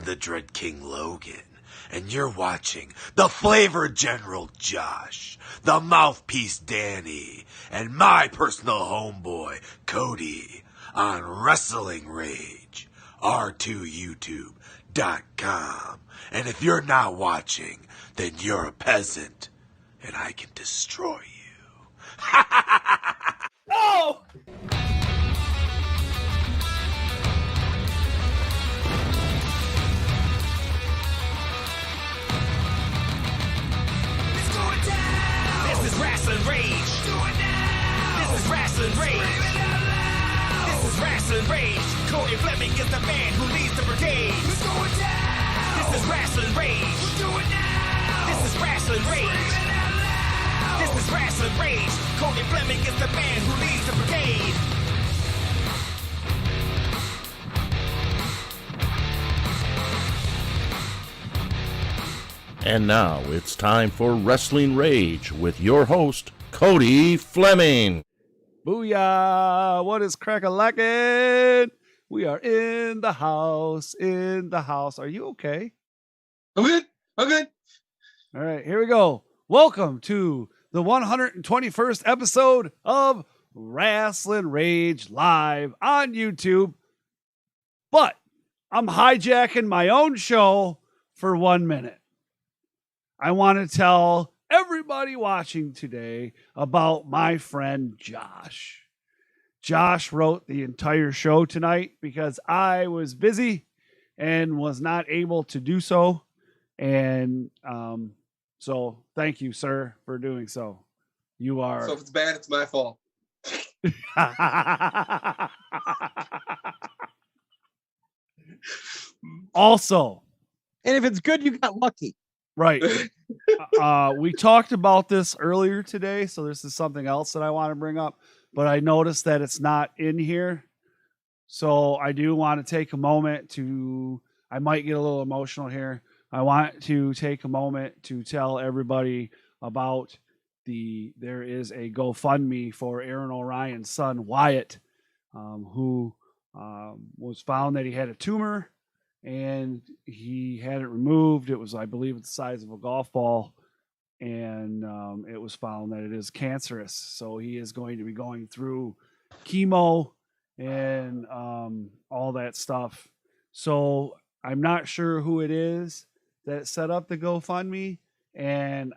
the Dread King Logan, and you're watching the Flavor General Josh, the Mouthpiece Danny, and my personal homeboy Cody on Rasslin Rage, R2YouTube.com. And if you're not watching, then you're a peasant, and I can destroy you. Oh! This is Rasslin Rage. Do it now. This is Rasslin Rage. Scream it out loud. This is Rasslin Rage. Cody Fleming is the man who leads the brigade. Let's go down. This is Rasslin Rage. Do it now. This is Rasslin Rage. Scream it out loud. This is Rasslin Rage. Cody Fleming is the man who leads the brigade. And now it's time for Rasslin Rage with your host, Cody Fleming. Booyah! What is crack-a-lackin'? We are in the house, Are you okay? I'm good. All right, here we go. Welcome to the 121st episode of Rasslin Rage live on YouTube. But I'm hijacking my own show for 1 minute. I want to tell everybody watching today about my friend Josh. Josh wrote the entire show tonight because I was busy and was not able to do so. And so thank you, sir, for doing so. You are. So if it's bad, it's my fault. Also. And if it's good, you got lucky. Right. We talked about this earlier today, so this is something else that I want to bring up, but I noticed that it's not in here. So I do want to take a moment I might get a little emotional here. I want to take a moment to tell everybody about there is a GoFundMe for Aaron Orion's son, Wyatt, who was found that he had a tumor. And he had it removed. It was, I believe, the size of a golf ball. And it was found that it is cancerous. So he is going to be going through chemo and all that stuff. So I'm not sure who it is that set up the GoFundMe. And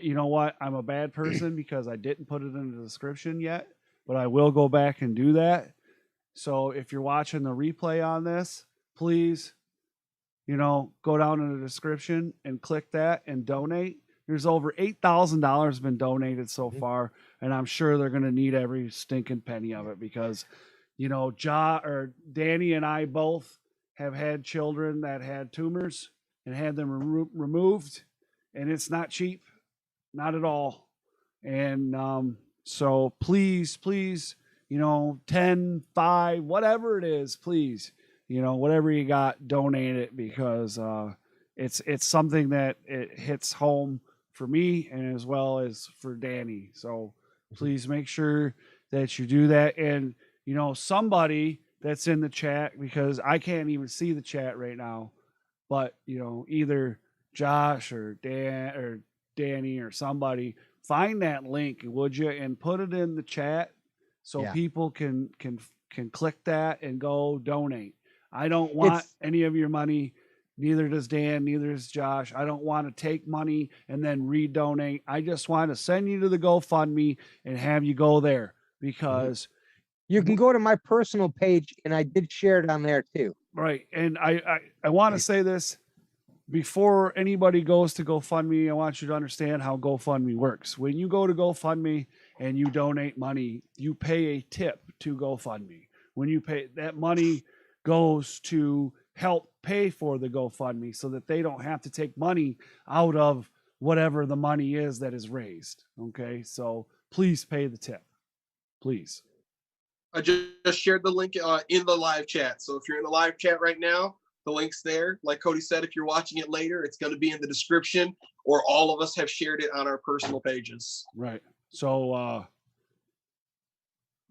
you know what? I'm a bad person because I didn't put it in the description yet. But I will go back and do that. So if you're watching the replay on this, please, go down in the description and click that and donate. There's over $8,000 been donated so far, and I'm sure they're going to need every stinking penny of it because, Danny and I both have had children that had tumors and had them removed, and it's not cheap, not at all. And so please, 10, 5, whatever it is, please. Whatever you got, donate it because it's something that it hits home for me and as well as for Danny. So please make sure that you do that. And, somebody that's in the chat, because I can't even see the chat right now, but, either Josh or Dan or Danny or somebody, find that link, would you, and put it in the chat so people can click that and go donate. I don't want any of your money. Neither does Dan. Neither does Josh. I don't want to take money and then redonate. I just want to send you to the GoFundMe and have you go there because you can go to my personal page and I did share it on there too. Right. And I want to say this before anybody goes to GoFundMe. I want you to understand how GoFundMe works. When you go to GoFundMe and you donate money, you pay a tip to GoFundMe. When you pay that money goes to help pay for the GoFundMe so that they don't have to take money out of whatever the money is that is raised. Okay. So please pay the tip. Please. I just shared the link in the live chat. So if you're in the live chat right now, the link's there. Like Cody said, if you're watching it later, it's going to be in the description, or all of us have shared it on our personal pages. Right. So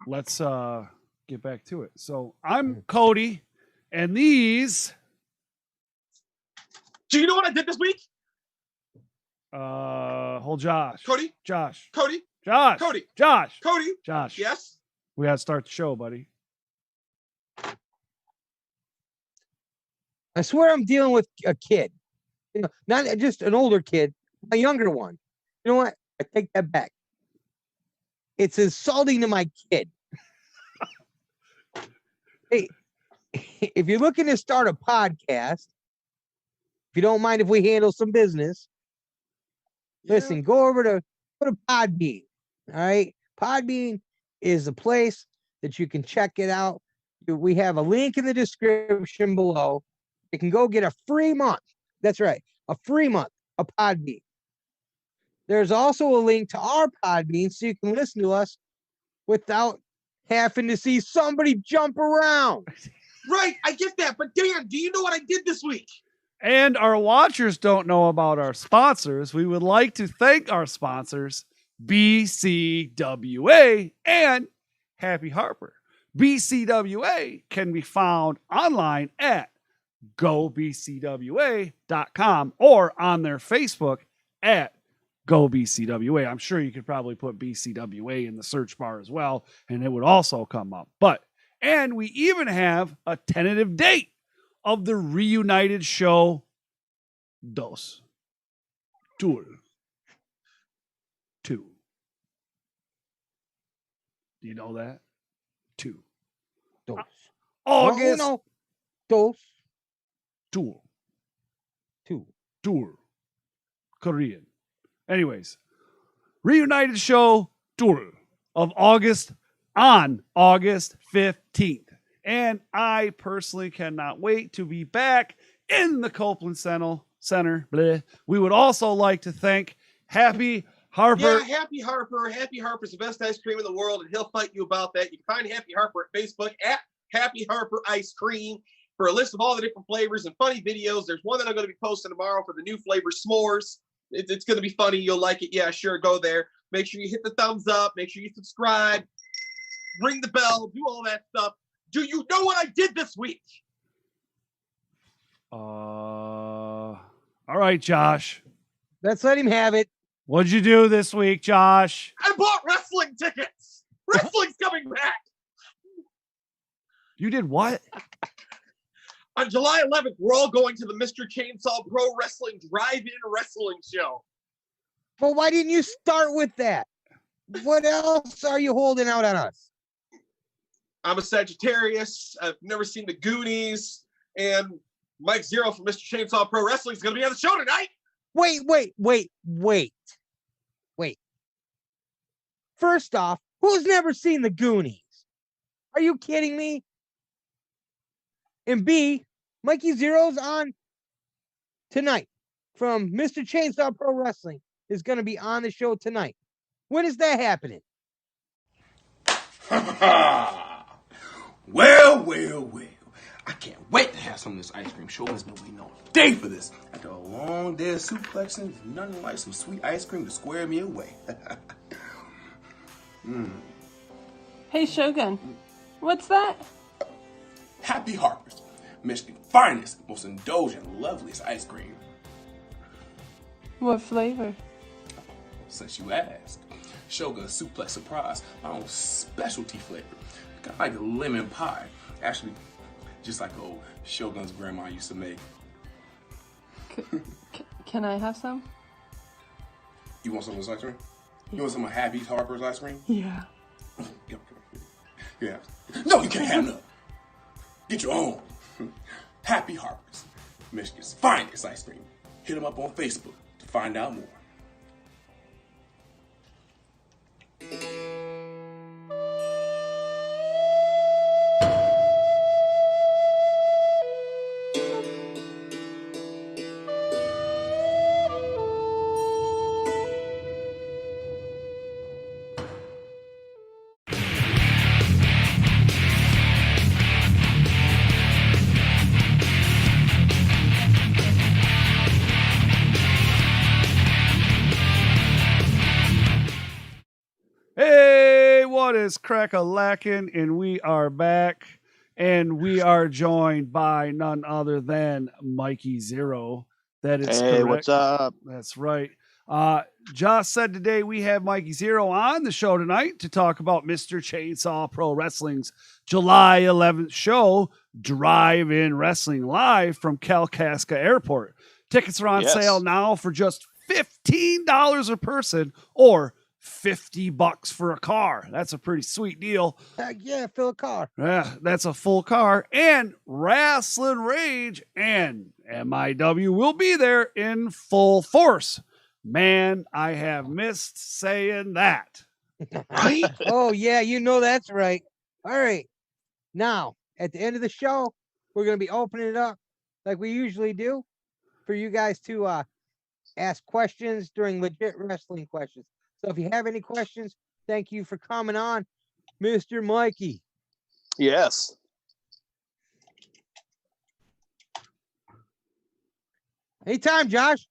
let's get back to it. So I'm Cody, and these Do you know what I did this week? Hold Josh. Cody? Josh. Cody? Josh. Cody? Josh. Cody? Josh. Yes? We got to start the show, buddy. I swear I'm dealing with a kid. You know, not just an older kid, a younger one. You know what? I take that back. It's insulting to my kid. Hey, if you're looking to start a podcast, if you don't mind if we handle some business, listen, go to Podbean. All right. Podbean is a place that you can check it out. We have a link in the description below. You can go get a free month. That's right. A free month of Podbean. There's also a link to our Podbean so you can listen to us without having to see somebody jump around. Right, I get that. But Dan, do you know what I did this week? And our watchers don't know about our sponsors. We would like to thank our sponsors, BCWA and Happy Harper. BCWA can be found online at gobcwa.com or on their Facebook at GoBCWA. I'm sure you could probably put BCWA in the search bar as well, and it would also come up. And we even have a tentative date of the reunited show, Dos. Tour 2. Do you know that? 2. Dos. August. No. Dos. Tour. 2. Tour. Korean. Anyways, reunited show tour of August on August 15th. And I personally cannot wait to be back in the Copeland Center. Bleh. We would also like to thank Happy Harper. Yeah, Happy Harper. Happy Harper's the best ice cream in the world, and he'll fight you about that. You can find Happy Harper at Facebook at Happy Harper Ice Cream for a list of all the different flavors and funny videos. There's one that I'm going to be posting tomorrow for the new flavor s'mores. It's going to be funny. You'll like it. Yeah, sure. Go there. Make sure you hit the thumbs up. Make sure you subscribe. Ring the bell. Do all that stuff. Do you know what I did this week? All right, Josh. Let's let him have it. What'd you do this week, Josh? I bought wrestling tickets. Wrestling's coming back. You did what? On July 11th, we're all going to the Mr. Chainsaw Pro Wrestling Drive-In Wrestling Show. Well, why didn't you start with that? What else are you holding out on us? I'm a Sagittarius. I've never seen the Goonies. And Mike Zeroe from Mr. Chainsaw Pro Wrestling is going to be on the show tonight. Wait. First off, who's never seen the Goonies? Are you kidding me? And B, Mikey Zeroe's on tonight from Mr. Chainsaw Pro Wrestling is going to be on the show tonight. When is that happening? Well. I can't wait to have some of this ice cream. Show has been waiting all day for this. After a long day of suplexing, nothing like some sweet ice cream to square me away. Hey, Shogun, what's that? Happy Harper's, Michigan's finest, most indulgent, loveliest ice cream. What flavor? Since you asked, Shogun Suplex Surprise, my own specialty flavor. Kind of like a lemon pie. Actually, just like old Shogun's grandma used to make. Can I have some? You want some of this ice cream? You want some of Happy Harper's ice cream? Yeah. Yeah. No, you can't have none. Get your own. Happy Harper's, Michigan's finest ice cream. Hit them up on Facebook to find out more. Hey, what is crack-a-lackin'? And we are back, and we are joined by none other than Mikey Zeroe. That is Hey, correct. what's up? That's right. Josh said today we have Mikey Zeroe on the show tonight to talk about Mr. Chainsaw Pro Wrestling's July 11th show, Drive-In Wrestling, live from Kalkaska Airport. Tickets are on sale now for just $15 a person or $50 for a car. That's a pretty sweet deal. Yeah, fill a car. Yeah, that's a full car. And Rasslin Rage and MIW will be there in full force. Man, I have missed saying that. Right? Oh, yeah, you know that's right. All right. Now, at the end of the show, we're going to be opening it up like we usually do for you guys to ask questions during legit wrestling questions. So if you have any questions, thank you for coming on, Mr. Mikey. Yes. Anytime, Josh.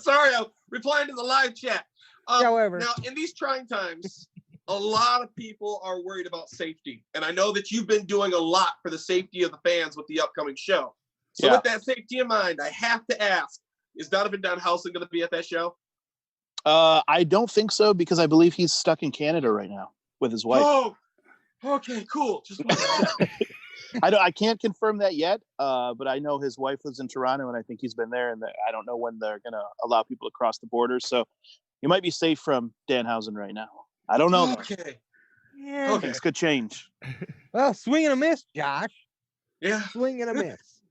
Sorry, I'm replying to the live chat. However, now in these trying times, a lot of people are worried about safety, and I know that you've been doing a lot for the safety of the fans with the upcoming show. So with that safety in mind, I have to ask: is Donovan Dunhausen going to be at that show? I don't think so because I believe he's stuck in Canada right now with his wife. Oh, okay, cool. Just I can't confirm that yet, but I know his wife lives in Toronto, and I think he's been there. And I don't know when they're going to allow people to cross the border. So you might be safe from Danhausen right now. I don't know. Okay. Yeah. Things could change. Well, swing and a miss, Josh. Yeah. Swing and a miss.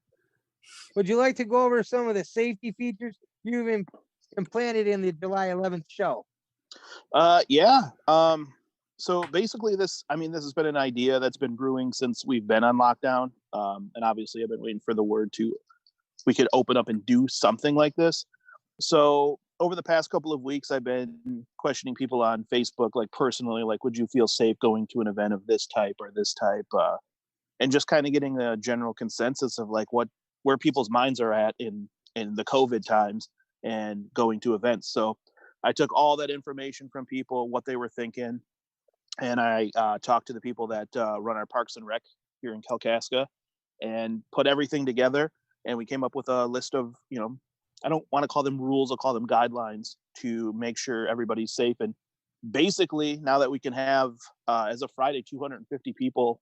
Would you like to go over some of the safety features you've implanted in the July 11th show? Yeah. So basically this has been an idea that's been brewing since we've been on lockdown. And obviously I've been waiting for the word we could open up and do something like this. So over the past couple of weeks, I've been questioning people on Facebook, like personally, like, would you feel safe going to an event of this type or this type? And just kind of getting a general consensus of like where people's minds are at in the COVID times and going to events. So I took all that information from people, what they were thinking. And I talked to the people that run our Parks and Rec here in Kalkaska and put everything together. And we came up with a list of, I don't want to call them rules, I'll call them guidelines to make sure everybody's safe. And basically, now that we can have, as of Friday, 250 people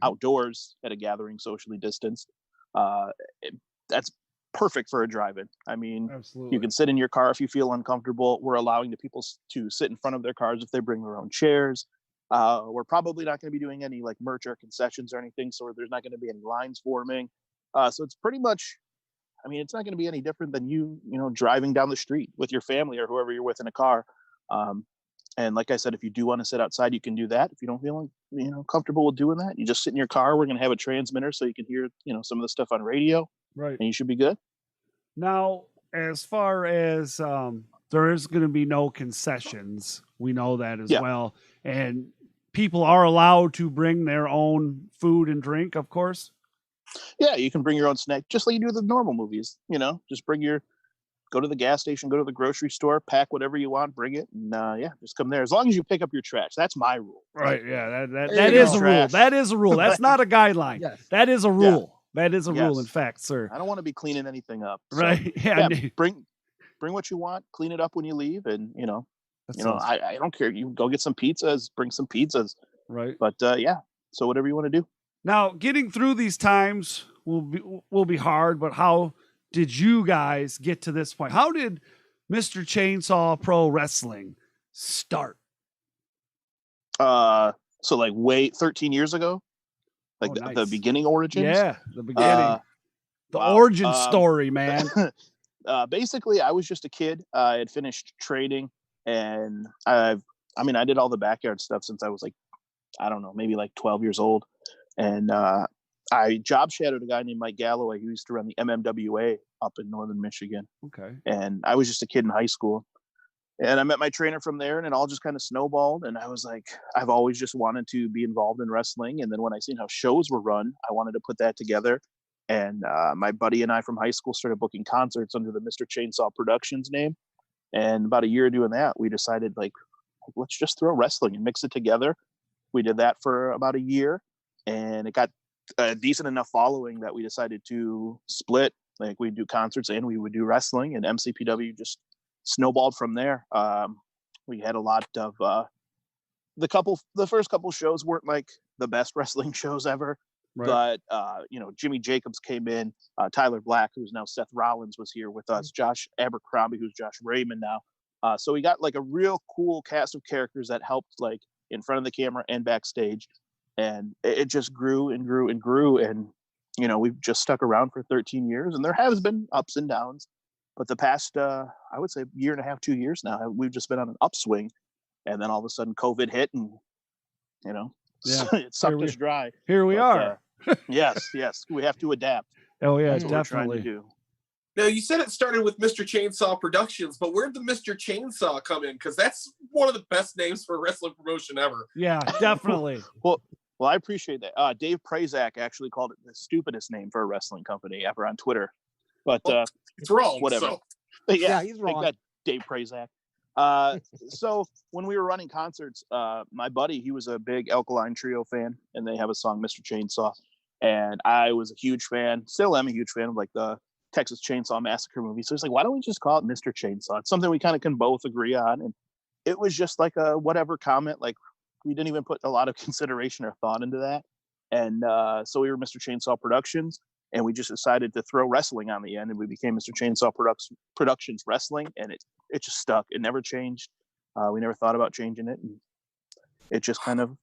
outdoors at a gathering, socially distanced, that's perfect for a drive-in. I mean, Absolutely. You can sit in your car if you feel uncomfortable. We're allowing the people to sit in front of their cars if they bring their own chairs. We're probably not going to be doing any like merch or concessions or anything, so there's not going to be any lines forming. So it's pretty much, it's not going to be any different than you driving down the street with your family or whoever you're with in a car. And like I said, if you do want to sit outside, you can do that. If you don't feel comfortable with doing that, you just sit in your car. We're going to have a transmitter so you can hear some of the stuff on radio. Right. And you should be good. Now, as far as there is going to be no concessions, we know that as well. And people are allowed to bring their own food and drink, of course. Yeah, you can bring your own snack, just like you do with the normal movies. Just go to the gas station, go to the grocery store, pack whatever you want, bring it, and just come there. As long as you pick up your trash. That's my rule. Right, yeah, that is a rule. That is a rule. That's not a guideline. Yes. That is a rule. Yeah. That is a rule, in Yes. fact, sir. I don't want to be cleaning anything up. So, Right. Yeah. bring what you want, clean it up when you leave, and I don't care. You go get some pizzas, bring some pizzas. Right. But so whatever you want to do. Now, getting through these times will be hard, but how did you guys get to this point? How did Mr. Chainsaw Pro Wrestling start? So like 13 years ago? Like nice. the beginning origins? Yeah, the beginning. The origin story, man. Basically, I was just a kid. I had finished training, and I did all the backyard stuff since I was like, I don't know, maybe like 12 years old. And I job shadowed a guy named Mike Galloway who used to run the MMWA up in northern Michigan. Okay. And I was just a kid in high school. And I met my trainer from there, and it all just kind of snowballed. And I was like, I've always just wanted to be involved in wrestling. And then when I seen how shows were run, I wanted to put that together. And my buddy and I from high school started booking concerts under the Mr. Chainsaw Productions name. And about a year doing that, we decided, like, let's just throw wrestling and mix it together. We did that for about a year, and it got a decent enough following that we decided to split Like we'd do concerts and we would do wrestling, and MCPW just snowballed from there. We had a lot of the first couple shows weren't like the best wrestling shows ever, but Jimmy Jacobs came in, Tyler Black, who's now Seth Rollins, was here with us, Josh Abercrombie, who's Josh Raymond now. So we got like a real cool cast of characters that helped like in front of the camera and backstage, and it just grew and grew and grew. And we've just stuck around for 13 years, and there has been ups and downs, but the past I would say year and a half, 2 years now, we've just been on an upswing. And then all of a sudden COVID hit, and it sucked us dry. Here we are. yes, we have to adapt. Oh yeah, That's what definitely. we're trying to do. Now, you said it started with Mr. Chainsaw Productions, but where'd the Mr. Chainsaw come in? Because that's one of the best names for a wrestling promotion ever. Yeah, definitely. Well, I appreciate that. Dave Prazak actually called it the stupidest name for a wrestling company ever on Twitter. But it's wrong. Whatever. So. Yeah, he's wrong. That Dave Prazak. So when we were running concerts, my buddy, he was a big Alkaline Trio fan, and they have a song, Mr. Chainsaw. And I was a huge fan, still am a huge fan of like the Texas Chainsaw Massacre movie. So it's like, why don't we just call it Mr. Chainsaw? It's something we kind of can both agree on. And it was just like a whatever comment. Like we didn't even put a lot of consideration or thought into that. And so we were Mr. Chainsaw Productions, and we just decided to throw wrestling on the end, and we became Mr. Chainsaw Productions Wrestling, and it just stuck. It never changed. We never thought about changing it, and it just kind of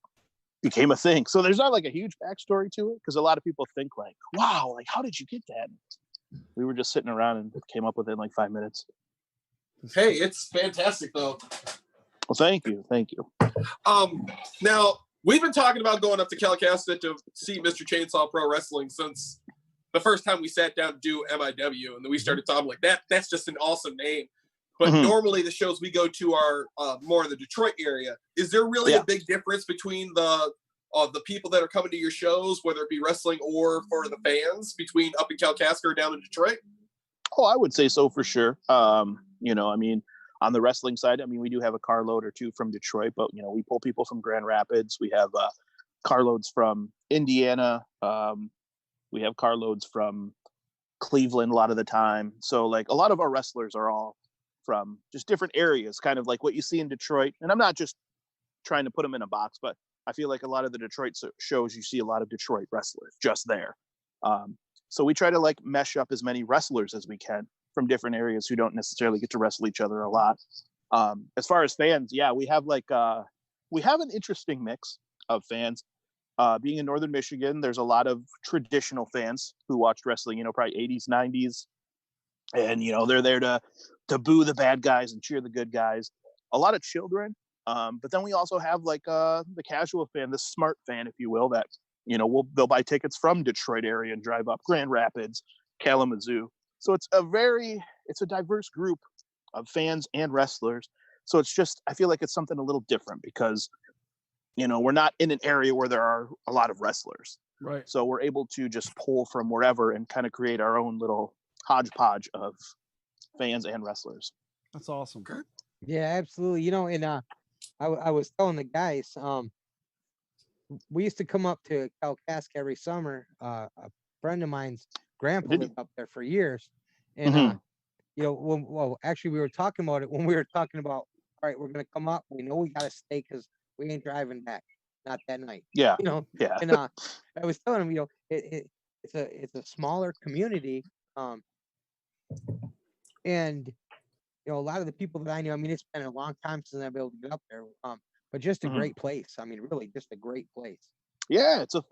became a thing. So there's not like a huge backstory to it, because a lot of people think like, wow, like how did you get that? We were just sitting around and came up with it in like 5 minutes. Hey, it's fantastic though. Well, thank you. Now we've been talking about going up to Kalkaska to see Mr. Chainsaw Pro Wrestling since the first time we sat down to do MIW, and then we started talking like that. That's just an awesome name. But normally the shows we go to are more in the Detroit area. Is there really a big difference between the people that are coming to your shows, whether it be wrestling or for the fans, between up in Kalkaska or down in Detroit? Oh, I would say so for sure. I mean, on the wrestling side, I mean, we do have a carload or two from Detroit, but we pull people from Grand Rapids. We have carloads from Indiana. We have carloads from Cleveland a lot of the time. So like a lot of our wrestlers are all from just different areas, kind of like what you see in Detroit. And I'm not just trying to put them in a box, but I feel like a lot of the Detroit shows, you see a lot of Detroit wrestlers just there. So we try to like mesh up as many wrestlers as we can from different areas who don't necessarily get to wrestle each other a lot. As far as fans, we have we have an interesting mix of fans. Being in Northern Michigan, there's a lot of traditional fans who watched wrestling, probably 80s, 90s. And, they're there to boo the bad guys and cheer the good guys. A lot of children. But then we also have like the casual fan, the smart fan, if you will, that, they'll buy tickets from Detroit area and drive up Grand Rapids, Kalamazoo. So it's a diverse group of fans and wrestlers. So it's just, I feel like it's something a little different because, we're not in an area where there are a lot of wrestlers. Right. So we're able to just pull from wherever and kind of create our own little hodgepodge of fans and wrestlers. That's awesome. Yeah, absolutely. And I was telling the guys, we used to come up to Kalkaska every summer. A friend of mine's grandpa lived up there for years. And, actually we were talking about it when we were talking about, all right, we're going to come up. We know we got to stay because we ain't driving back. Not that night. Yeah. Yeah. And I was telling him, it's a smaller community. And a lot of the people that I know, I mean, it's been a long time since I've been able to get up there. But just a great place. I mean, really, just a great place. Yeah, it's a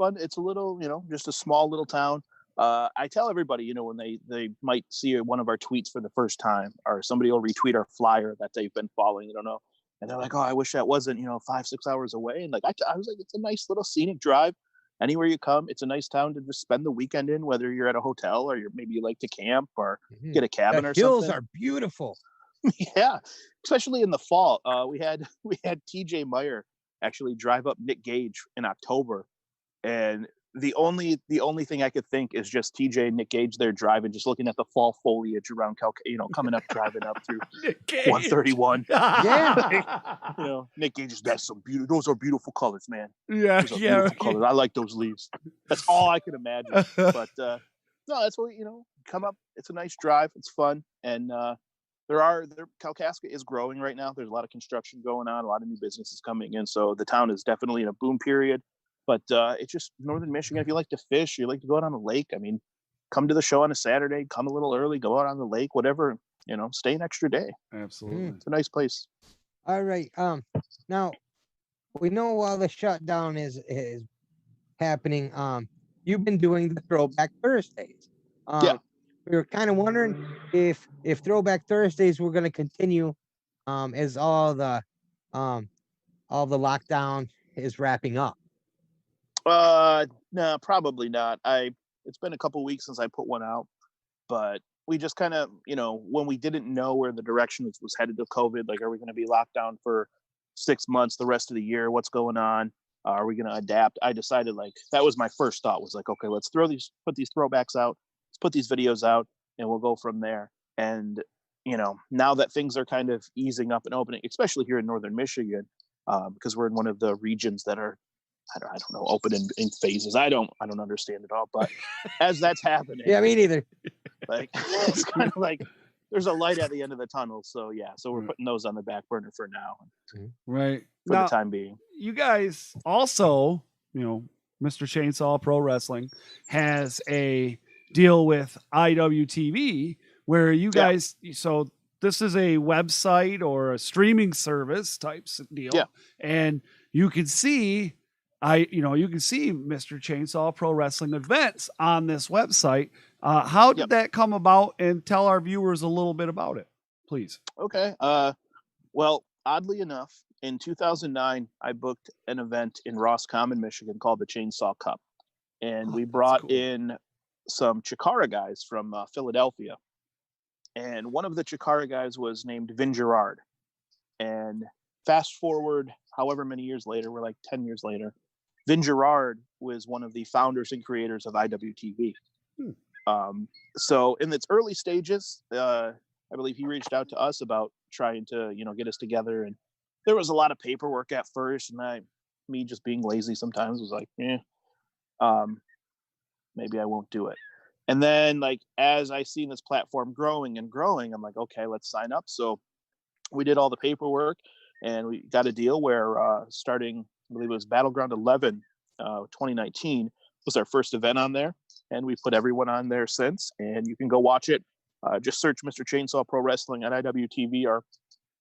little, just a small little town. I tell everybody, when they might see one of our tweets for the first time, or somebody will retweet our flyer that they've been following, they don't know. And they're like, oh, I wish that wasn't, 5-6 hours away. And like, I was like, it's a nice little scenic drive. Anywhere you come, it's a nice town to just spend the weekend in, whether you're at a hotel or maybe you like to camp or get a cabin or something. The hills are beautiful. Yeah, especially in the fall. We had TJ Meyer actually drive up Nick Gage in October, and the only thing I could think is just TJ and Nick Gage there driving, just looking at the fall foliage around coming up, driving up through 131. Yeah, Nick Gage is those are beautiful colors, man. Yeah, Those are beautiful colors. I like those leaves. That's all I can imagine. But no, that's what, come up. It's a nice drive. It's fun. And Kalkaska is growing right now. There's a lot of construction going on, a lot of new businesses coming in. So the town is definitely in a boom period. But it's just northern Michigan. If you like to fish, you like to go out on the lake. I mean, come to the show on a Saturday, come a little early, go out on the lake, whatever, stay an extra day. Absolutely. It's a nice place. All right. Now we know while the shutdown is happening, you've been doing the Throwback Thursdays. Yeah. We were kind of wondering if Throwback Thursdays were going to continue as all the lockdown is wrapping up. No, probably not. It's been a couple weeks since I put one out, but we just kind of, when we didn't know where the direction was headed with COVID, like, are we going to be locked down for 6 months, the rest of the year? What's going on? Are we going to adapt? I decided, like, that was my first thought, was like, okay, let's put these throwbacks out, let's put these videos out, and we'll go from there. And, now that things are kind of easing up and opening, especially here in northern Michigan, because we're in one of the regions that are, I don't know, open in phases. I don't understand it all, but as that's happening, yeah, me neither. Like, it's kind of like there's a light at the end of the tunnel. So yeah, so we're putting those on the back burner for now, right? For the time being. You guys also, Mr. Chainsaw Pro Wrestling has a deal with IWTV where you guys. So this is a website or a streaming service type deal, and you can see. You can see Mr. Chainsaw Pro Wrestling events on this website. How did that come about? And tell our viewers a little bit about it, please. Okay. Well, oddly enough, in 2009, I booked an event in Roscommon, Michigan called the Chainsaw Cup. And we brought in some Chikara guys from Philadelphia. And one of the Chikara guys was named Vin Gerard. And fast forward however many years later, we're like 10 years later, Vin Gerard was one of the founders and creators of IWTV. So in its early stages, I believe he reached out to us about trying to, get us together. And there was a lot of paperwork at first. And me just being lazy sometimes was like, maybe I won't do it. And then, like, as I seen this platform growing and growing, I'm like, okay, let's sign up. So we did all the paperwork and we got a deal where starting, I believe it was Battleground 11, 2019 was our first event on there. And we put everyone on there since, and you can go watch it. Just search Mr. Chainsaw Pro Wrestling at IWTV.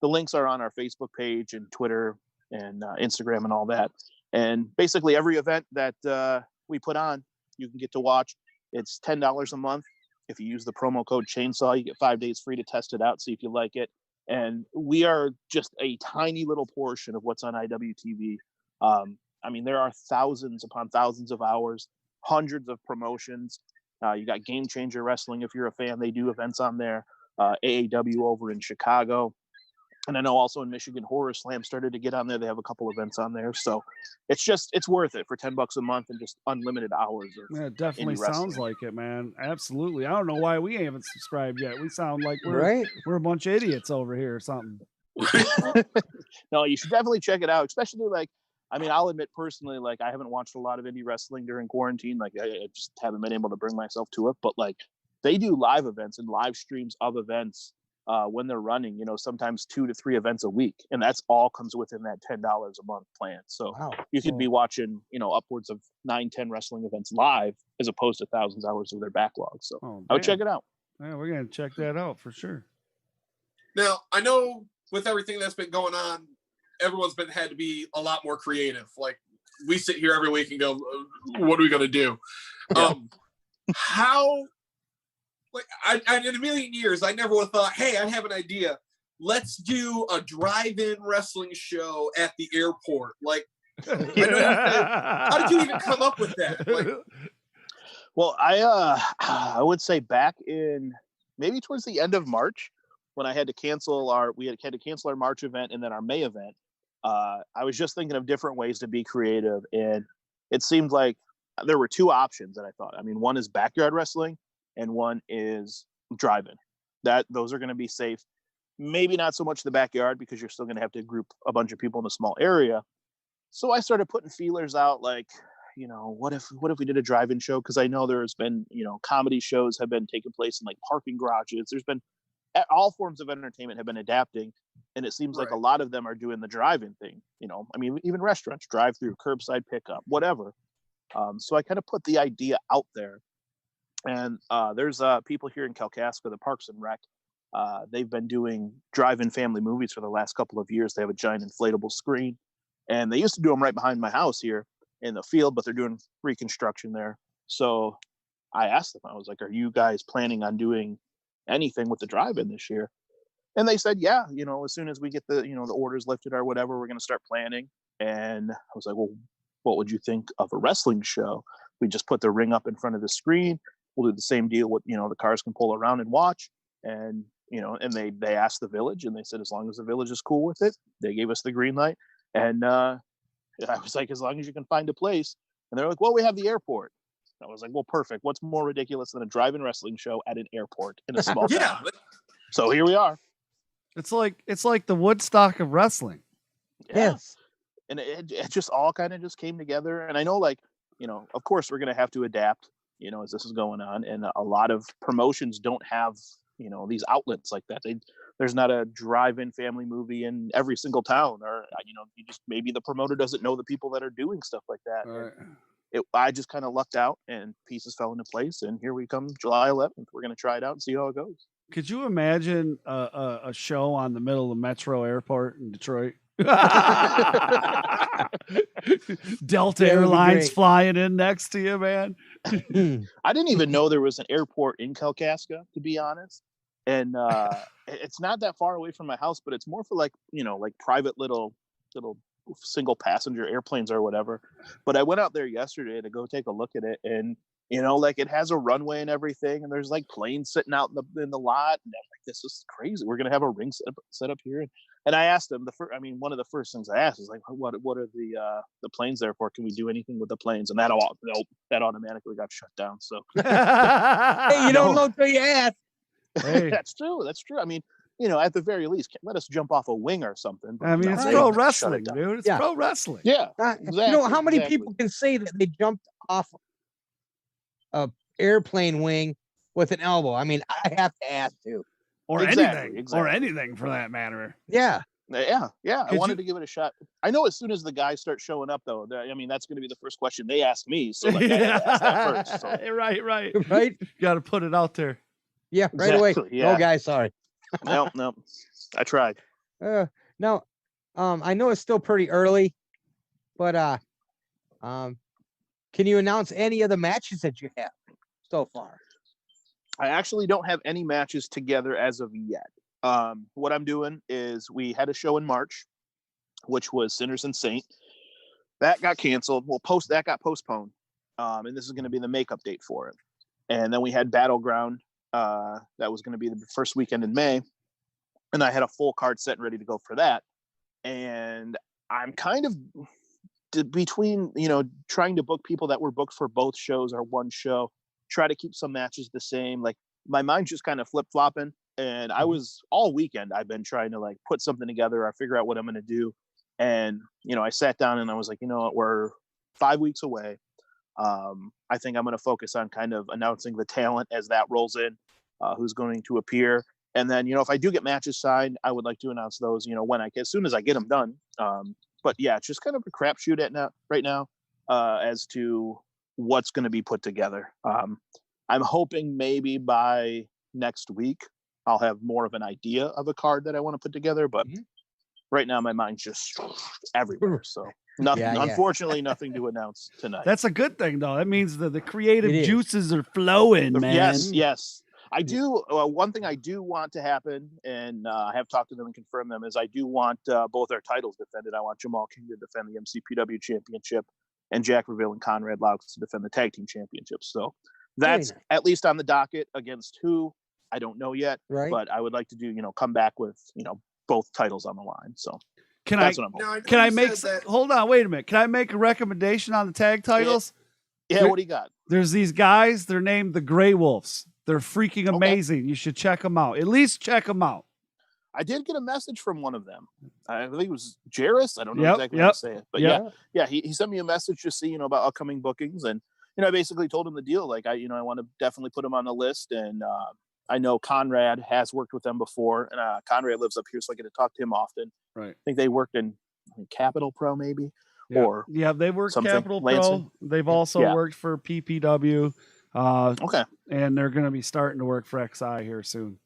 The links are on our Facebook page and Twitter and Instagram and all that. And basically every event that we put on, you can get to watch. It's $10 a month. If you use the promo code Chainsaw, you get 5 days free to test it out, see if you like it. And we are just a tiny little portion of what's on IWTV. I mean, there are thousands upon thousands of hours, hundreds of promotions. You got Game Changer Wrestling, if you're a fan, they do events on there. AAW over in Chicago. And I know also in Michigan, Horror Slam started to get on there. They have a couple events on there. So it's worth it for $10 a month and just unlimited hours. Yeah, it definitely sounds like it, man. Absolutely. I don't know why we haven't subscribed yet. We sound like we're a bunch of idiots over here or something. No, you should definitely check it out, especially I'll admit personally, like, I haven't watched a lot of indie wrestling during quarantine. Like, I just haven't been able to bring myself to it. But, like, they do live events and live streams of events when they're running, sometimes 2 to 3 events a week. And that's all comes within that $10 a month plan. So you could be watching, upwards of 9-10 wrestling events live as opposed to thousands of hours of their backlog. So I would check it out. Yeah, we're going to check that out for sure. Now, I know with everything that's been going on, everyone's had to be a lot more creative. Like, we sit here every week and go, what are we going to do? How, like, I in a million years, I never would have thought, hey, I have an idea. Let's do a drive-in wrestling show at the airport. Like, how did you even come up with that? Like, well, I would say back in maybe towards the end of March, when I had to cancel our March event and then our May event. I was just thinking of different ways to be creative, and it seemed like there were 2 options that I thought. I mean, one is backyard wrestling and one is drive-in. Those are going to be safe. Maybe not so much the backyard because you're still going to have to group a bunch of people in a small area. So I started putting feelers out, like, what if we did a drive-in show? Because I know there's been, comedy shows have been taking place in like parking garages. There's been all forms of entertainment have been adapting, and it seems like a lot of them are doing the drive-in thing. Even restaurants, drive-through, curbside pickup, whatever. So I kind of put the idea out there, and there's people here in Kalkaska, the Parks and Rec. They've been doing drive-in family movies for the last couple of years. They have a giant inflatable screen, and they used to do them right behind my house here in the field, but they're doing reconstruction there. So I asked them, I was like, are you guys planning on doing anything with the drive-in this year? And they said, yeah, as soon as we get the, the orders lifted or whatever, we're going to start planning. And I was like, well, what would you think of a wrestling show? We just put the ring up in front of the screen. We'll do the same deal with, the cars can pull around and watch. And, and they asked the village, and they said, as long as the village is cool with it, they gave us the green light. And I was like, as long as you can find a place. And they're like, well, we have the airport. I was like, well, perfect. What's more ridiculous than a drive-in wrestling show at an airport in a small town? So here we are. It's like the Woodstock of wrestling. Yes. And it just all kind of just came together. And I know, of course we're going to have to adapt, as this is going on. And a lot of promotions don't have, these outlets like that. There's not a drive-in family movie in every single town, or, maybe the promoter doesn't know the people that are doing stuff like that. Right. I just kind of lucked out, and pieces fell into place. And here we come, July 11th. We're going to try it out and see how it goes. Could you imagine a show on the middle of Metro Airport in Detroit? Delta Airlines flying in next to you, man. I didn't even know there was an airport in Kalkaska, to be honest. And it's not that far away from my house, but it's more for like private little single passenger airplanes or whatever. But I went out there yesterday to go take a look at it, and it has a runway and everything, and there's like planes sitting out in the lot, and I'm like, this is crazy. We're gonna have a ring set up here. And I asked them one of the first things I asked is like, what are the planes there for? Can we do anything with the planes? And that automatically got shut down. So hey, you don't know till you ask. Hey. That's true. I mean, at the very least, let us jump off a wing or something. I mean, it's pro wrestling, dude. It's pro wrestling. Yeah. Exactly, how many people can say that they jumped off a airplane wing with an elbow? I mean, I have to ask too. Or anything for that matter. Yeah. I wanted to give it a shot. I know as soon as the guys start showing up, though, that's going to be the first question they ask me. So I ask that first. So. Right. Got to put it out there. Yeah, right away. Yeah. No, guys, sorry. No, I tried. Now, I know it's still pretty early, but can you announce any of the matches that you have so far? I actually don't have any matches together as of yet. What I'm doing is we had a show in March, which was Sinners and Saint. That got canceled. That got postponed. And this is going to be the makeup date for it. And then we had Battleground. That was going to be the first weekend in May. And I had a full card set and ready to go for that. And I'm kind of between, trying to book people that were booked for both shows or one show, try to keep some matches the same. Like my mind's just kind of flip-flopping. And I was all weekend, I've been trying to put something together or figure out what I'm going to do. And, I sat down and I was like, we're 5 weeks away. I think I'm going to focus on kind of announcing the talent as that rolls in, who's going to appear. And then, if I do get matches signed, I would like to announce those, as soon as I get them done. But yeah, it's just kind of a crapshoot right now as to what's going to be put together. I'm hoping maybe by next week, I'll have more of an idea of a card that I want to put together. But right now, my mind's just everywhere. So nothing, unfortunately, nothing to announce tonight. That's a good thing, though. That means that the creative juices are flowing, man. Yes. I do. One thing I do want to happen, and I have talked to them and confirmed them, is I do want both our titles defended. I want Jamal King to defend the MCPW championship and Jack Reville and Conrad Laux to defend the tag team championships. So that's at least on the docket. Against who, I don't know yet, but I would like to do, come back with, both titles on the line. So hold on, wait a minute. Can I make a recommendation on the tag titles? Yeah. What do you got? There's these guys, they're named the Grey Wolves. They're freaking amazing. You should check them out. At least check them out. I did get a message from one of them. I think it was Jairus. I don't know exactly how to say it, but he sent me a message to see, about upcoming bookings. And, I basically told him the deal. Like I want to definitely put him on the list. And I know Conrad has worked with them before, and Conrad lives up here, so I get to talk to him often. Right. I think they worked in Capital Pro maybe. Yeah. Or they worked Capital Lansing. Pro. They've also worked for PPW. Okay. And they're going to be starting to work for XI here soon.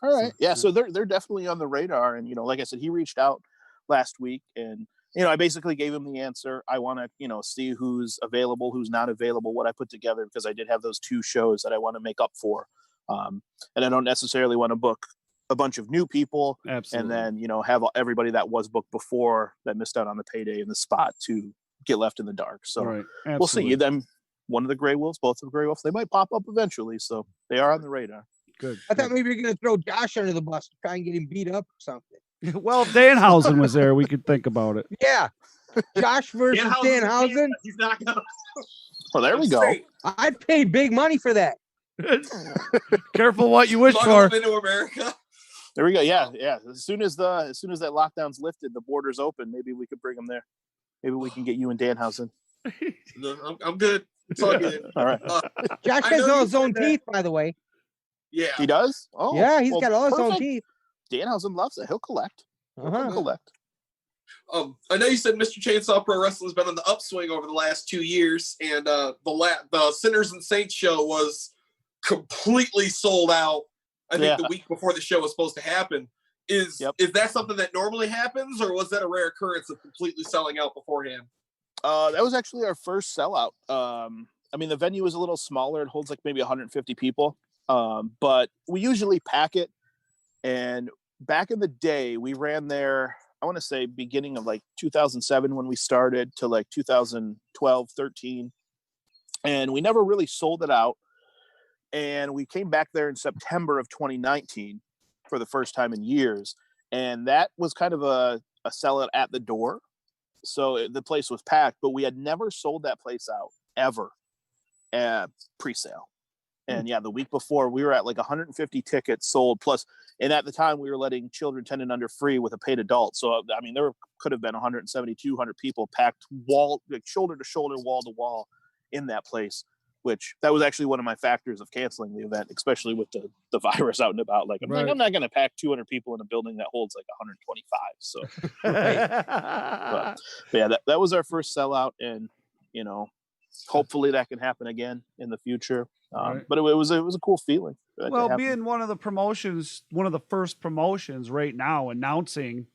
All right. So they're definitely on the radar. And, like I said, he reached out last week, and, I basically gave him the answer. I want to, see who's available, who's not available, what I put together, because I did have those 2 shows that I want to make up for. And I don't necessarily want to book a bunch of new people. Absolutely. And then, have everybody that was booked before that missed out on the payday in the spot to get left in the dark. So we'll see. Them, one of the Gray Wolves, both of the Gray Wolves, they might pop up eventually. So they are on the radar. Good. I thought maybe you're going to throw Josh under the bus to try and get him beat up or something. Well, if Danhausen was there, we could think about it. Yeah. Josh versus Danhausen. He's not going to. Well, there we go. I'd pay big money for that. Careful what you wish for. Into America. There we go. Yeah. As soon as that lockdown's lifted, the borders open, maybe we could bring them there. Maybe we can get you and Danhausen. No, I'm good. It's all good. All right. Josh has all his own teeth, by the way. Yeah. He does? Oh. Yeah, he's got all his own teeth. Danhausen loves it. He'll collect. He'll collect. I know you said Mr. Chainsaw Pro Wrestling has been on the upswing over the last 2 years, and the Sinners and Saints show was completely sold out. I think the week before the show was supposed to happen. Is that something that normally happens, or was that a rare occurrence of completely selling out beforehand? That was actually our first sellout. The venue is a little smaller. It holds like maybe 150 people. But we usually pack it. And back in the day, we ran there, I want to say beginning of like 2007 when we started to like 2012, 13. And we never really sold it out. And we came back there in September of 2019 for the first time in years. And that was kind of a sellout at the door. So the place was packed, but we had never sold that place out ever pre-sale. And the week before we were at like 150 tickets sold plus. And at the time we were letting children 10 and under free with a paid adult. So, there could have been 170, 200 people packed shoulder to shoulder, wall to wall in that place, which that was actually one of my factors of canceling the event, especially with the virus out and about. Like, I'm not going to pack 200 people in a building that holds like 125. So, but that was our first sellout. And, hopefully that can happen again in the future. But it was a cool feeling. Well, being one of the first promotions right now, announcing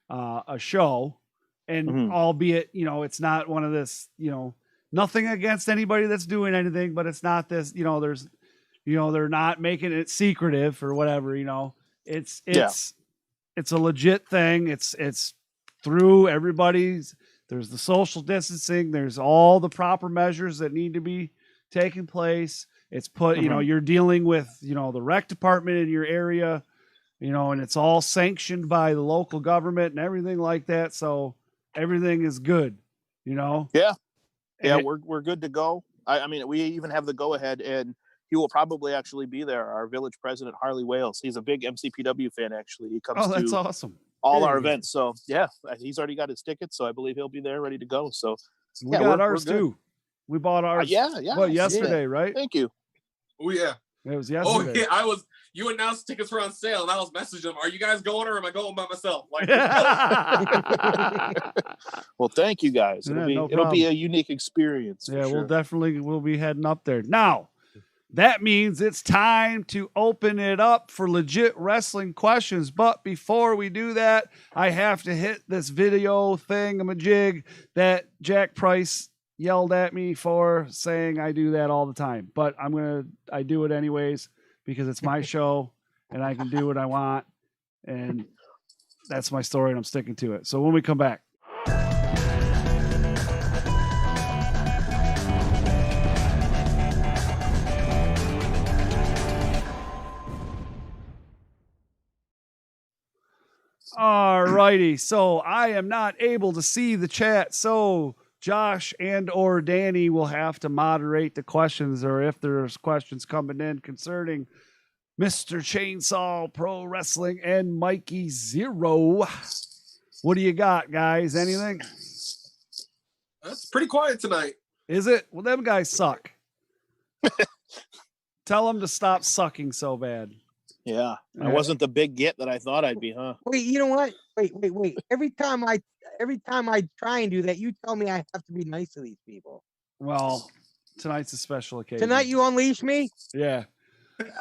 a show, and albeit, it's not one of this, nothing against anybody that's doing anything, but it's not this, they're not making it secretive or whatever, it's a legit thing. It's through everybody's, there's the social distancing, there's all the proper measures that need to be taking place. It's put, you're dealing with, the rec department in your area, and it's all sanctioned by the local government and everything like that. So everything is good, Yeah. We're good to go. We even have the go ahead, and he will probably actually be there. Our village president, Harley Wales. He's a big MCPW fan. Actually, he comes that's to awesome. all our events. So he's already got his tickets. So I believe he'll be there ready to go. So we got ours too. We bought ours. Yesterday, right? Thank you. Oh yeah. It was yesterday. Oh yeah, you announced tickets were on sale, and I was messaging them. Are you guys going, or am I going by myself? Like, well, thank you guys. It'll be a unique experience. Yeah, we'll be heading up there. Now, that means it's time to open it up for legit wrestling questions. But before we do that, I have to hit this video thingamajig that Jack Price yelled at me for, saying I do that all the time, but I do it anyways because it's my show and I can do what I want, and that's my story and I'm sticking to it. So when we come back. All righty. So I am not able to see the chat. So Josh and or Danny will have to moderate the questions, or if there's questions coming in concerning Mr. Chainsaw Pro Wrestling, and Mikey Zeroe. What do you got, guys? Anything? That's pretty quiet tonight. Is it? Well, them guys suck. Tell them to stop sucking so bad. Yeah, I wasn't the big get that I thought I'd be, huh? Wait, you know what? Wait. Every time I try and do that, you tell me I have to be nice to these people. Well, tonight's a special occasion. Tonight you unleash me? Yeah.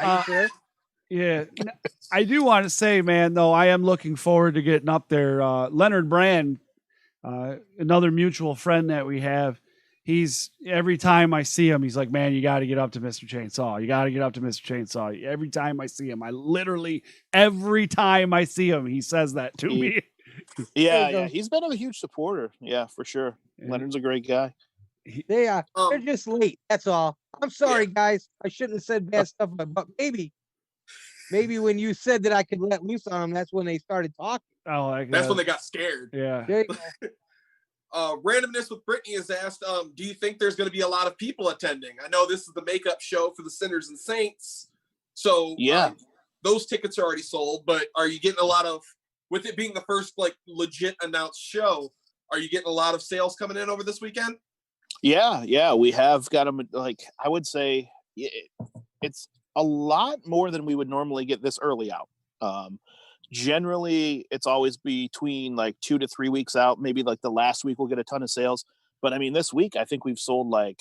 Are you sure? Yeah. I do want to say, man, though, I am looking forward to getting up there. Leonard Brand, another mutual friend that we have, every time I see him, he's like, man, you got to get up to Mr. Chainsaw. You got to get up to Mr. Chainsaw. Every time I see him, every time I see him, he says that to me. Yeah. He's been a huge supporter. Yeah, for sure. Yeah. Leonard's a great guy. They're just late. That's all. I'm sorry, guys. I shouldn't have said bad stuff, but maybe when you said that I could let loose on them, that's when they started talking. Oh, that's when they got scared. Yeah. There you go. Randomness with Brittany is asked, do you think there's going to be a lot of people attending? I know this is the makeup show for the Sinners and Saints. So yeah, those tickets are already sold, but are you getting a lot of, with it being the first like legit announced show, are you getting a lot of sales coming in over this weekend? Yeah. We have got them. Like, I would say it's a lot more than we would normally get this early out. Generally it's always between like 2 to 3 weeks out. Maybe like the last week we'll get a ton of sales, but I mean, this week I think we've sold like,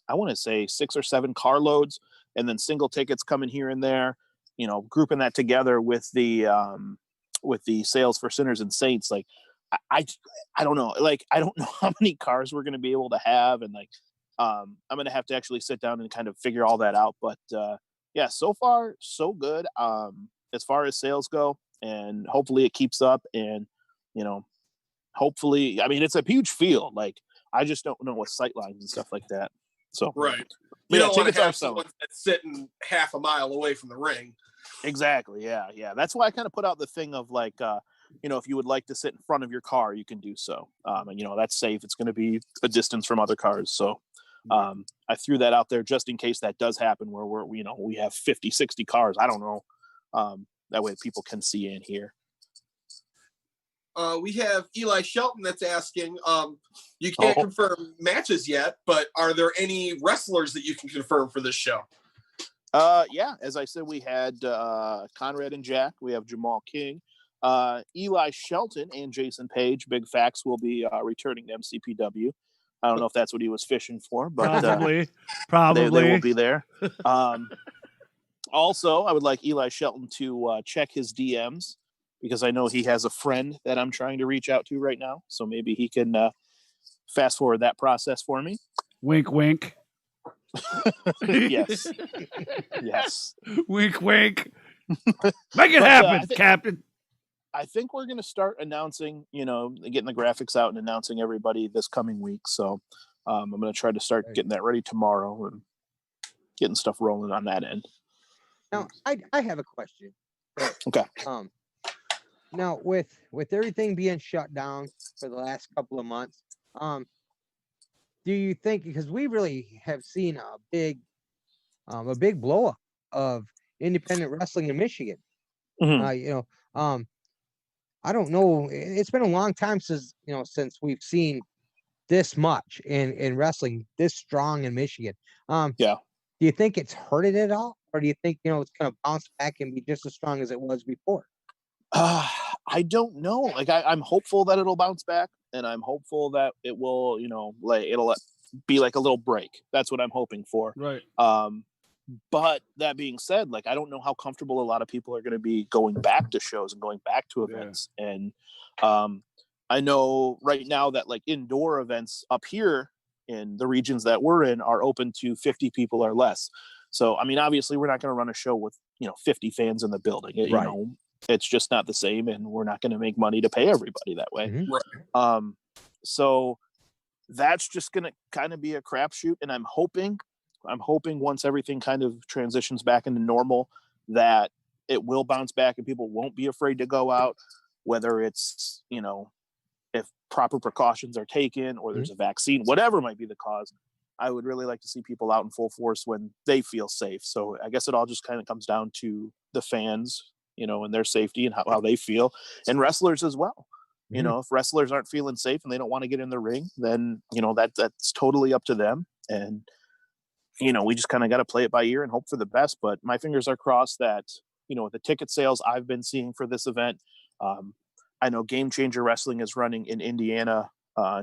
I want to say 6 or 7 carloads, and then single tickets coming here and there, grouping that together with the sales for Sinners and Saints. Like, I don't know. Like, I don't know how many cars we're going to be able to have. And like, I'm going to have to actually sit down and kind of figure all that out. But yeah, so far so good. As far as sales go, and hopefully it keeps up, and hopefully, I mean, it's a huge field. Like, I just don't know what sight lines and stuff like that. So right, you don't want to have someone that's sitting half a mile away from the ring. Exactly. Yeah. That's why I kind of put out the thing of like, if you would like to sit in front of your car, you can do so. And that's safe. It's going to be a distance from other cars. So I threw that out there just in case that does happen, where we have 50, 60 cars. I don't know. That way people can see and hear. We have Eli Shelton that's asking, you can't confirm matches yet, but are there any wrestlers that you can confirm for this show? Yeah, as I said, we had Conrad and Jack. We have Jamal King. Eli Shelton and Jason Page, Big Facts, will be returning to MCPW. I don't know if that's what he was fishing for, but probably they will be there. Also, I would like Eli Shelton to check his DMs, because I know he has a friend that I'm trying to reach out to right now. So maybe he can fast forward that process for me. Wink, wink. Yes. Wink, wink. Make it happen, Captain. I think we're going to start announcing, getting the graphics out and announcing everybody this coming week. So I'm going to try to start getting that ready tomorrow and getting stuff rolling on that end. Now, I have a question. Okay. Now, with everything being shut down for the last couple of months, do you think, because we really have seen a big blow up of independent wrestling in Michigan? Mm-hmm. I don't know. It's been a long time since we've seen this much in wrestling, this strong in Michigan. Yeah. Do you think it's hurted at all, or do you think it's going to bounce back and be just as strong as it was before? I don't know. Like, I'm hopeful that it'll bounce back, and I'm hopeful that it will, it'll be like a little break. That's what I'm hoping for. Right. But that being said, like, I don't know how comfortable a lot of people are going to be going back to shows and going back to events. Yeah. And I know right now that like indoor events up here in the regions that we're in are open to 50 people or less. So, I mean, obviously we're not going to run a show with, 50 fans in the building. Right. It's just not the same, and we're not going to make money to pay everybody that way. Mm-hmm. Right. So that's just going to kind of be a crapshoot. And I'm hoping once everything kind of transitions back into normal, that it will bounce back and people won't be afraid to go out, whether it's, if proper precautions are taken or there's a vaccine, whatever might be the cause. I would really like to see people out in full force when they feel safe. So I guess it all just kind of comes down to the fans, and their safety and how they feel, and wrestlers as well. If wrestlers aren't feeling safe and they don't want to get in the ring, then, that's totally up to them. And, we just kind of got to play it by ear and hope for the best. But my fingers are crossed that, with the ticket sales I've been seeing for this event, I know Game Changer Wrestling is running in Indiana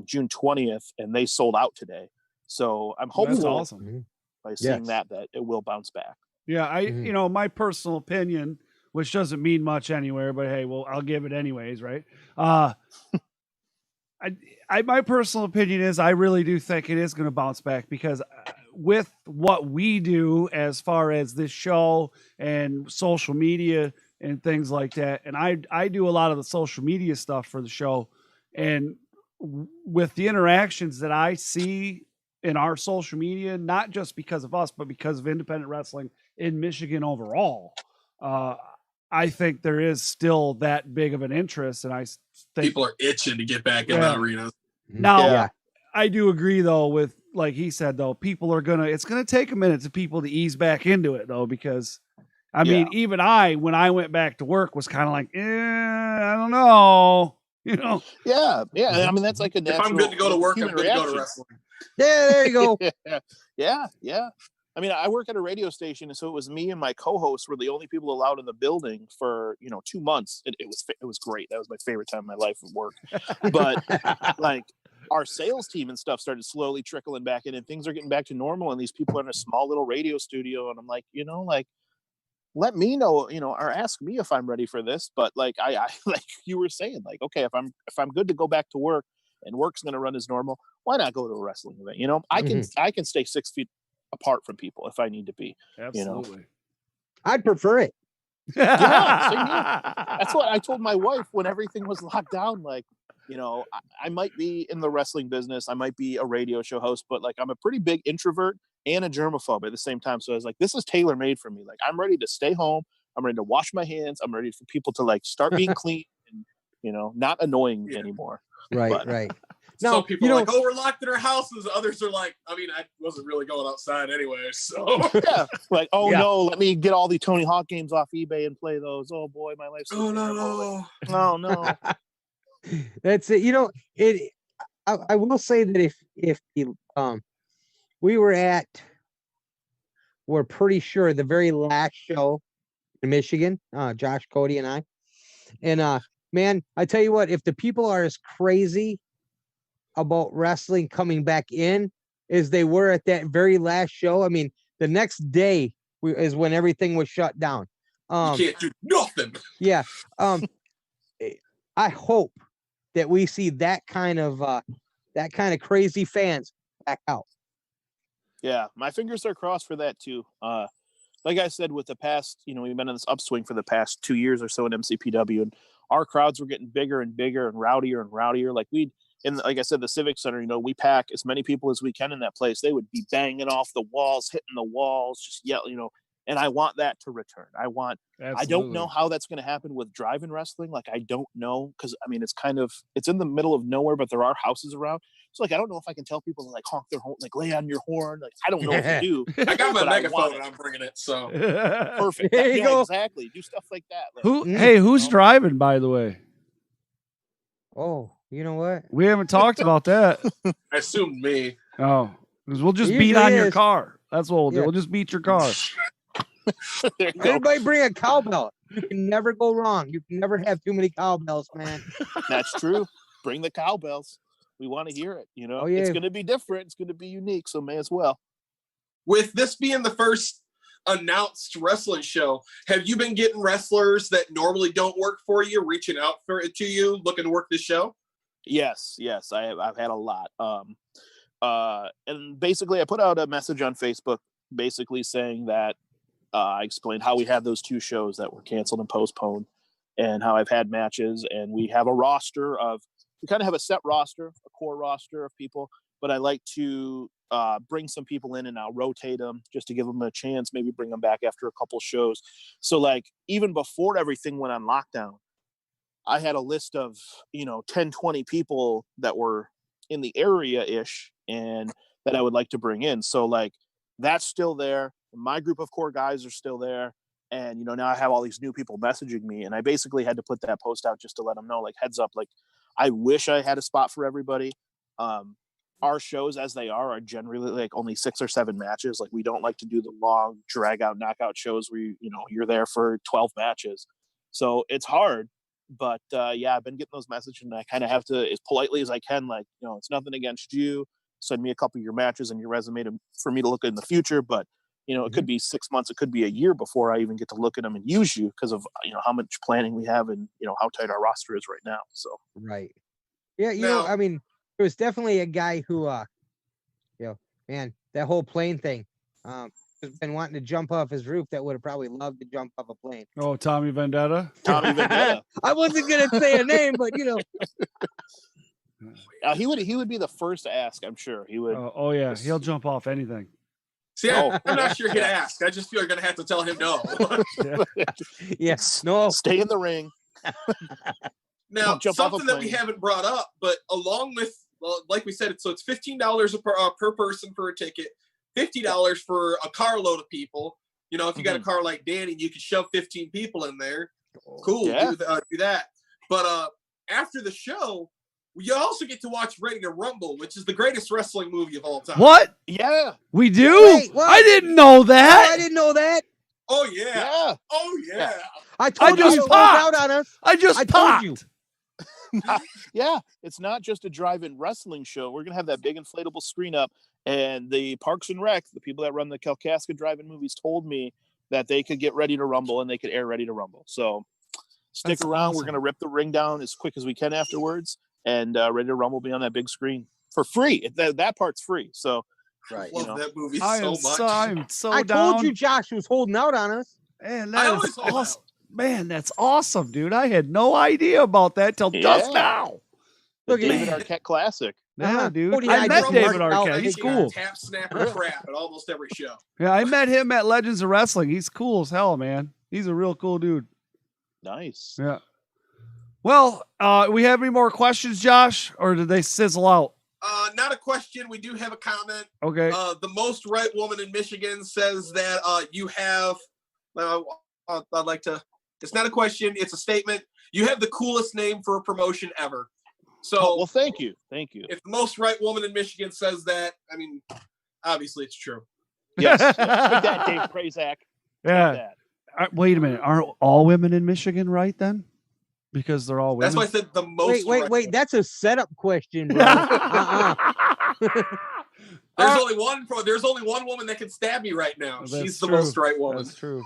June 20th, and they sold out today. So I'm hopeful That's awesome. by seeing that it will bounce back. Yeah, my personal opinion, which doesn't mean much anywhere, but hey, well, I'll give it anyways, right? My personal opinion is I really do think it is going to bounce back, because with what we do as far as this show and social media and things like that, and I do a lot of the social media stuff for the show, and with the interactions that I see in our social media, not just because of us, but because of independent wrestling in Michigan overall, I think there is still that big of an interest, and I think people are itching to get back in the arena. Now, I do agree though with, like he said, though, it's gonna take a minute for people to ease back into it though, because I mean, even when I went back to work, was kind of like, I don't know, Yeah. I mean, that's like a natural. If I'm good to go to work, I'm good to go to reaction. wrestling. Yeah, there you go. Yeah. I mean, I work at a radio station, and so it was me and my co-hosts were the only people allowed in the building for 2 months. It was great. That was my favorite time of my life at work. But like our sales team and stuff started slowly trickling back in, and things are getting back to normal. And these people are in a small little radio studio, and I'm like, let me know, or ask me if I'm ready for this. But like I like you were saying, like, okay, if I'm good to go back to work and work's going to run as normal, why not go to a wrestling event? I can stay 6 feet apart from people if I need to be. Absolutely. I'd prefer it. Yeah, same here. That's what I told my wife when everything was locked down. Like, I might be in the wrestling business, I might be a radio show host, but like I'm a pretty big introvert and a germaphobe at the same time. So I was like, this is tailor made for me. Like, I'm ready to stay home. I'm ready to wash my hands. I'm ready for people to like start being clean and not annoying me anymore. Right. Some people are like, we're locked in our houses. Others are like, I mean, I wasn't really going outside anyway. So like, no, let me get all the Tony Hawk games off eBay and play those. Oh boy, my life's so terrible. No. That's it. I will say that if we're pretty sure the very last show in Michigan, Josh, Cody, and I, and man, I tell you what, if the people are as crazy about wrestling coming back in as they were at that very last show, I mean, the next day is when everything was shut down. You can't do nothing. Yeah. I hope that we see that kind of crazy fans back out. Yeah, my fingers are crossed for that too. Like I said, with the past, we've been in this upswing for the past 2 years or so in MCPW, and our crowds were getting bigger and bigger and rowdier and rowdier. Like like I said, the Civic Center, we pack as many people as we can in that place. They would be banging off the walls, hitting the walls, just yelling, and I want that to return. I don't know how that's going to happen with drive-in wrestling. Like, I don't know, because I mean, it's in the middle of nowhere, but there are houses around. So like, I don't know if I can tell people to like honk their horn, like lay on your horn. Like, I don't know if you do. I got my megaphone and I'm bringing it. So perfect. There you go. Exactly. Do stuff like that. Like, Who's driving, by the way? Oh, you know what? We haven't talked about that. I assumed me. Oh, because we'll just It beat usually on your is. car. That's what we'll do. Yeah. We'll just beat your car. there you go. Everybody bring a cowbell. You can never go wrong. You can never have too many cowbells, man. That's true. Bring the cowbells. We want to hear it. Oh, yeah. It's going to be different. It's going to be unique. So may as well. With this being the first announced wrestling show, have you been getting wrestlers that normally don't work for you reaching out to you looking to work this show? Yes, I've had a lot. And basically I put out a message on Facebook basically saying that I explained how we had those 2 shows that were canceled and postponed, and how I've had matches, and we have a roster we kind of have a set roster, a core roster of people, but I like to bring some people in and I'll rotate them just to give them a chance, maybe bring them back after a couple shows. So like, even before everything went on lockdown, I had a list of, 10, 20 people that were in the area-ish, and that I would like to bring in. So like that's still there. My group of core guys are still there. And, now I have all these new people messaging me, and I basically had to put that post out just to let them know, like, heads up, like, I wish I had a spot for everybody. Our shows as they are generally like only 6 or 7 matches. Like we don't like to do the long drag out knockout shows where, you're there for 12 matches. So it's hard, but I've been getting those messages, and I kind of have to, as politely as I can, like, it's nothing against you. Send me a couple of your matches and your resume for me to look at in the future. But it could be 6 months, it could be a year before I even get to look at them and use you because of, how much planning we have and, how tight our roster is right now. So, right. Yeah. I mean, there was definitely a guy who, man, that whole plane thing, has been wanting to jump off his roof that would have probably loved to jump off a plane. Oh, Tommy Vendetta. Tommy Vendetta. I wasn't going to say a name, but, he would be the first to ask, I'm sure. He would. Oh yeah. He'll jump off anything. See, I'm not sure he'd ask. I just feel you're going to have to tell him no. Yes. No. Stay in the ring. Now, something that we haven't brought up, but along with, like we said, it's $15 per person for a ticket, $50 for a carload of people. If you got a car like Danny, you can shove 15 people in there. Cool, yeah. do that. But after the show, you also get to watch Ready to Rumble, which is the greatest wrestling movie of all time. What? Yeah. We do? Wait, what? I didn't know that. I didn't know that. Oh, yeah. Yeah. Oh, yeah. I told you just out on us. I told popped. you. Yeah. It's not just a drive-in wrestling show. We're going to have that big inflatable screen up, and the Parks and Rec, the people that run the Kalkaska drive-in movies, told me that they could get Ready to Rumble and they could air Ready to Rumble. So stick around. Awesome. We're going to rip the ring down as quick as we can afterwards. And Ready to Rumble will be on that big screen for free. That part's free. So, I love that movie I so am much. I'm so I down. told you Josh was holding out on us. Man, I that always is hold awesome. out. Man, that's awesome, dude. I had no idea about that till just now. Look at David that. Arquette classic. Yeah, dude. Cody, I I met just David marked out Arquette. He's the cool. Tap, snap, and crap at almost every show. Yeah, I met him at Legends of Wrestling. He's cool as hell, man. He's a real cool dude. Nice. Yeah. Well, we have any more questions, Josh, or did they sizzle out? Not a question. We do have a comment. Okay. The most right woman in Michigan says that you have. I'd like to. It's not a question. It's a statement. You have the coolest name for a promotion ever. So, well, thank you. Thank you. If the most right woman in Michigan says that, I mean, obviously it's true. Yes. Take that, Dave Prazak. Yeah. Wait a minute. Aren't all women in Michigan right then? Because they're all women. That's why I said the most. Wait. That's a setup question, bro. There's only one woman that can stab me right now. That's She's the true. most right woman. That's true.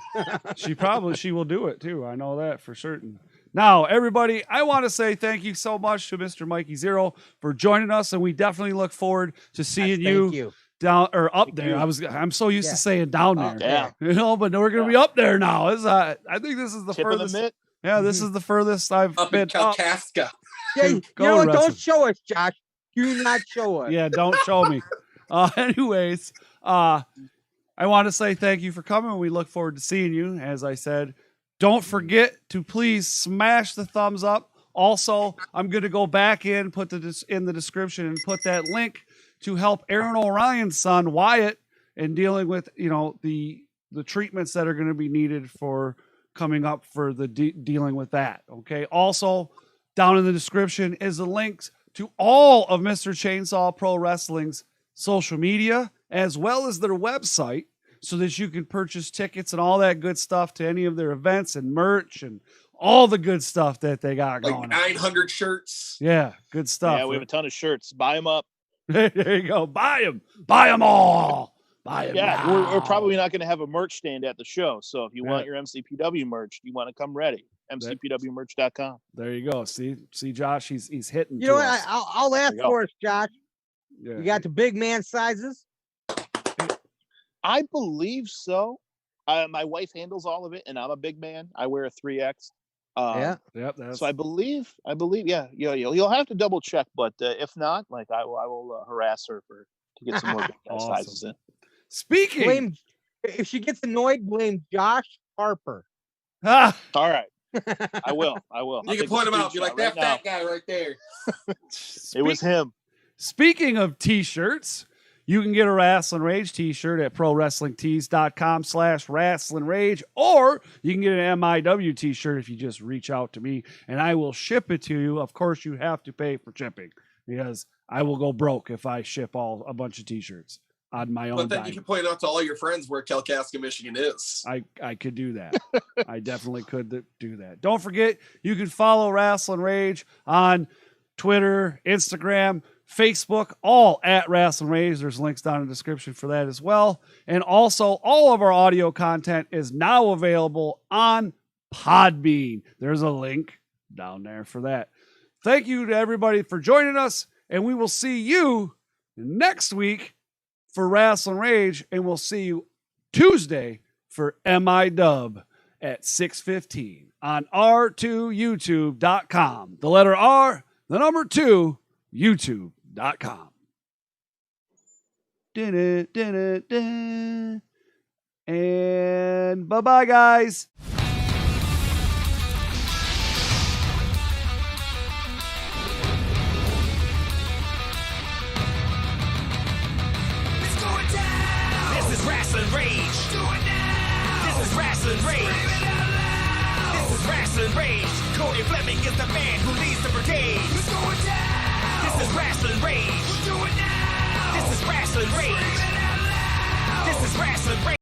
She will do it too. I know that for certain. Now, everybody, I want to say thank you so much to Mr. Mikey Zeroe for joining us, and we definitely look forward to seeing you down or up there. I'm so used to saying down there, but we're gonna be up there now. I think this is the Tip furthest. of the mitt. Yeah, this is the furthest I've been in Kalkaska. Yeah, don't show us, Josh. Do not show us. Yeah, don't show me. Anyways, I want to say thank you for coming. We look forward to seeing you. As I said, don't forget to please smash the thumbs up. Also, I'm going to go back in, put in the description and put that link to help Aaron Orion's son, Wyatt, in dealing with, the treatments that are going to be needed for coming up for the dealing with that. Okay. Also, down in the description is the links to all of Mr. Chainsaw Pro Wrestling's social media, as well as their website, so that you can purchase tickets and all that good stuff to any of their events and merch and all the good stuff that they got going. Like 900 shirts. Yeah, good stuff. Yeah, we have a ton of shirts. Buy them up. There you go. Buy them all. Buy them. Yeah, we're probably not going to have a merch stand at the show. So if you want your MCPW merch, you want to come ready. MCPWmerch.com. There you go. See, Josh, he's hitting. You know what? I'll ask for us, Josh. Yeah. You got the big man sizes? I believe so. My wife handles all of it, and I'm a big man. I wear a 3X. Yep. So I believe. Yeah. You'll have to double check, but if not, I will harass her to get some more big man sizes in. Speaking, if she gets annoyed, blame Josh Harper. All right, I will. You can point him out. Be like, that fat guy right there. It was him. Speaking of T-shirts, You can get a Rasslin Rage T-shirt at prowrestlingtees.com/Rasslin Rage, or you can get an MIW T-shirt if you just reach out to me, and I will ship it to you. Of course, you have to pay for shipping because I will go broke if I ship a bunch of T-shirts on my own. But then dime. you can point out to all your friends where Kalkaska, Michigan is. I could do that. I definitely could do that. Don't forget, you can follow Rasslin Rage on Twitter, Instagram, Facebook, all at Rasslin Rage. There's links down in the description for that as well. And also, all of our audio content is now available on Podbean. There's a link down there for that. Thank you to everybody for joining us, and we will see you next week for Rasslin Rage, and we'll see you Tuesday for MIW at 6:15 on r2youtube.com. The letter R, the number 2, youtube.com. And bye-bye, guys. Rasslin Rage. Do it now. This is Rasslin Rage. This is Rasslin Rage. Cody Fleming is the man who leads the brigade. Let's go down. This is Rasslin Rage. Do it now. This is Rasslin Rage. This is Rasslin Rage.